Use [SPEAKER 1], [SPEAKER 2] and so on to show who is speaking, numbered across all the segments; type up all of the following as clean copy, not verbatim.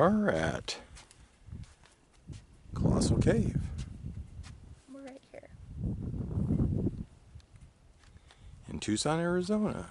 [SPEAKER 1] are at Colossal Cave.
[SPEAKER 2] We're right here.
[SPEAKER 1] In Tucson, Arizona.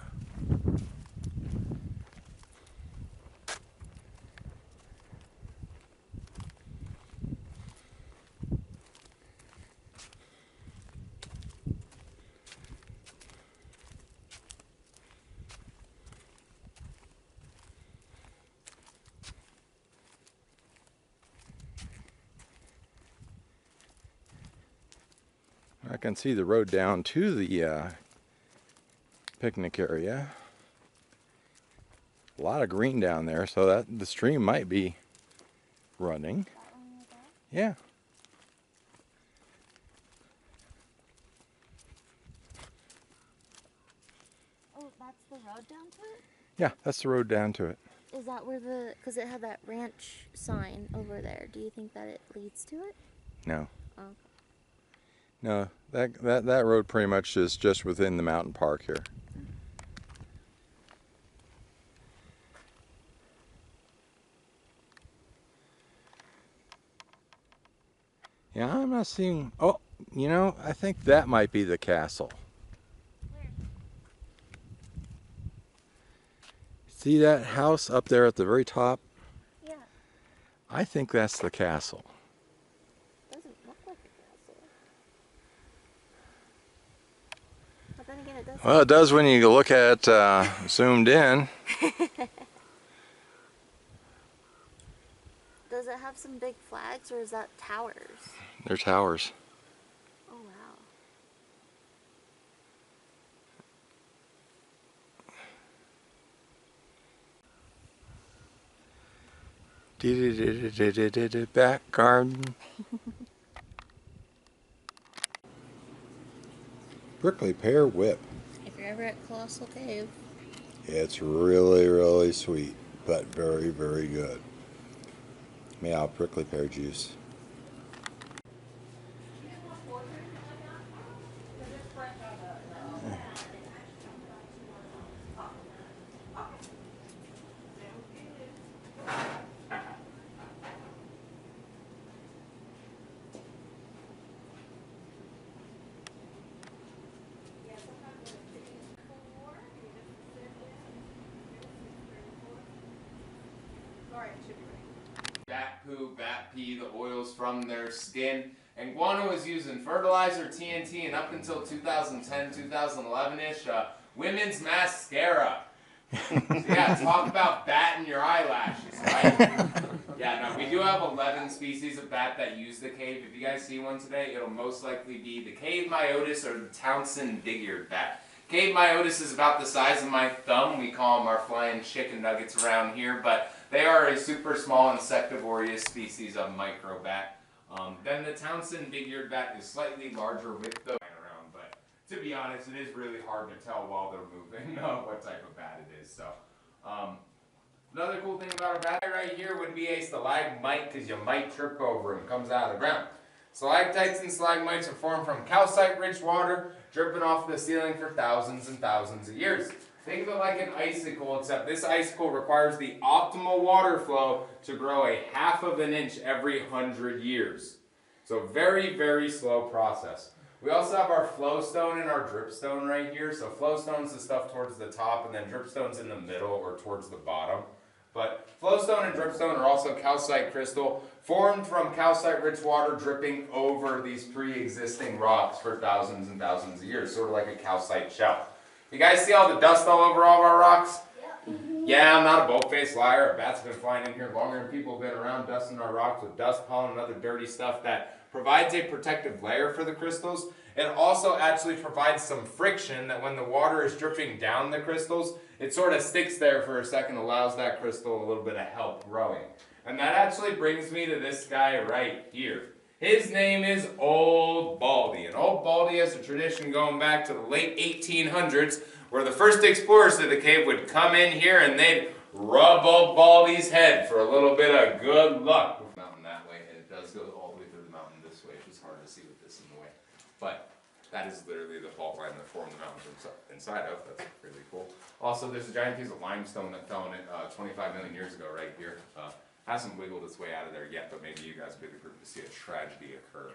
[SPEAKER 1] I can see the road down to the picnic area. A lot of green down there, so that the stream might be running. Yeah.
[SPEAKER 2] Oh, that's the road down to it?
[SPEAKER 1] Yeah, that's the road down to it.
[SPEAKER 2] Is that where the, because it had that ranch sign over there. Do you think that it leads to it?
[SPEAKER 1] No.
[SPEAKER 2] Oh.
[SPEAKER 1] No, that road pretty much is just within the mountain park here. Yeah, I'm not seeing, oh, you know, I think that might be the castle.
[SPEAKER 2] Where?
[SPEAKER 1] See that house up there at the very top?
[SPEAKER 2] Yeah.
[SPEAKER 1] I think that's the castle.
[SPEAKER 2] Doesn't look like a castle. But then again, it does.
[SPEAKER 1] Well, it does when you look at zoomed in.
[SPEAKER 2] Does it have some big flags, or is that towers?
[SPEAKER 1] They're towers.
[SPEAKER 2] Oh, wow.
[SPEAKER 1] Back garden. Prickly pear whip.
[SPEAKER 2] If you're ever at Colossal Cave.
[SPEAKER 1] It's really, really sweet, but very, very good. Meow, prickly pear juice.
[SPEAKER 3] Bat poo, bat pee, the oils from their skin. And guano was used in fertilizer, TNT, and up until 2010, 2011-ish, women's mascara. So yeah, talk about batting your eyelashes, right? Yeah, no, we do have 11 species of bat that use the cave. If you guys see one today, it'll most likely be the cave myotis or the Townsend big-eared bat. Cave myotis is about the size of my thumb. We call them our flying chicken nuggets around here, but they are a super small insectivorous species of microbat. Then the Townsend big-eared bat is slightly larger with the around, but to be honest, it is really hard to tell while they're moving what type of bat it is. So, another cool thing about a bat right here would be a stalagmite, because you might trip over him. Comes out of the ground. Stalactites and stalagmites are formed from calcite-rich water dripping off the ceiling for thousands and thousands of years. Think of it like an icicle, except this icicle requires the optimal water flow to grow a ½ of an inch every 100 years. So very, very slow process. We also have our flowstone and our dripstone right here. So flowstone's the stuff towards the top, and then dripstone's in the middle or towards the bottom. But flowstone and dripstone are also calcite crystal, formed from calcite-rich water dripping over these pre-existing rocks for thousands and thousands of years, sort of like a calcite shell. You guys see all the dust all over all of our rocks? Yeah, I'm not a bold-faced liar. A bat's been flying in here longer than people have been around dusting our rocks with dust, pollen, and other dirty stuff that provides a protective layer for the crystals. It also actually provides some friction that when the water is dripping down the crystals, it sort of sticks there for a second, allows that crystal a little bit of help growing. And that actually brings me to this guy right here. His name is Old Baldy, and Old Baldy has a tradition going back to the late 1800s where the first explorers to the cave would come in here and they'd rub Old Baldy's head for a little bit of good luck. Mountain that way, and it does go all the way through the mountain this way, which is hard to see with this in the way. But that is literally the fault line that formed the mountain inside of. That's really cool. Also, there's a giant piece of limestone that fell in it 25 million years ago right here. Hasn't wiggled its way out of there yet, but maybe you guys will be the group to see a tragedy occur.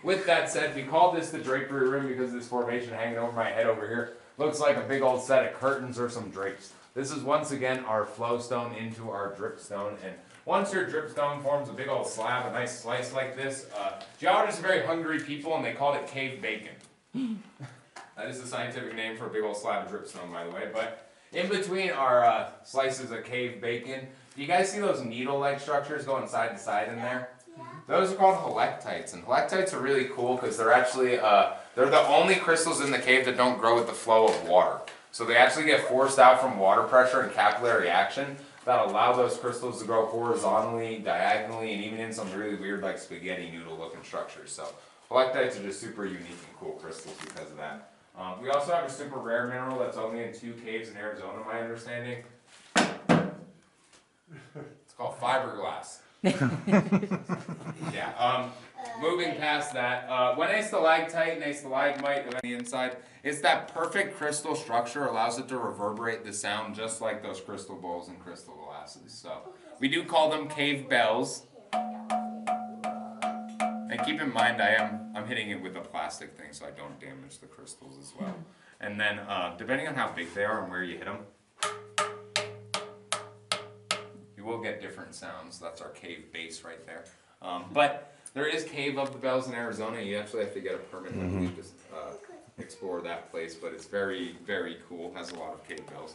[SPEAKER 3] With that said, we call this the drapery room because this formation hanging over my head over here looks like a big old set of curtains or some drapes. This is once again our flow stone into our drip stone, and once your drip stone forms a big old slab, a nice slice like this, geologists are very hungry people and they called it cave bacon. That is the scientific name for a big old slab of drip stone, by the way. But in between our slices of cave bacon, do you guys see those needle-like structures going side to side in there? Yeah. Those are called helictites, and helictites are really cool because they're actually they're the only crystals in the cave that don't grow with the flow of water. So they actually get forced out from water pressure and capillary action that allow those crystals to grow horizontally, diagonally, and even in some really weird like spaghetti noodle-looking structures. So helictites are just super unique and cool crystals because of that. We also have a super rare mineral that's only in 2 caves in Arizona, my understanding. It's called fiberglass. Yeah. Moving past that, when a stalactite and a stalagmite on the inside, it's that perfect crystal structure allows it to reverberate the sound just like those crystal bowls and crystal glasses. So we do call them cave bells. And keep in mind, I'm hitting it with a plastic thing so I don't damage the crystals as well. And then, depending on how big they are and where you hit them, you will get different sounds. That's our cave bass right there. But there is Cave of the Bells in Arizona. You actually have to get a permit to explore that place, but it's very, very cool. Has a lot of cave bells.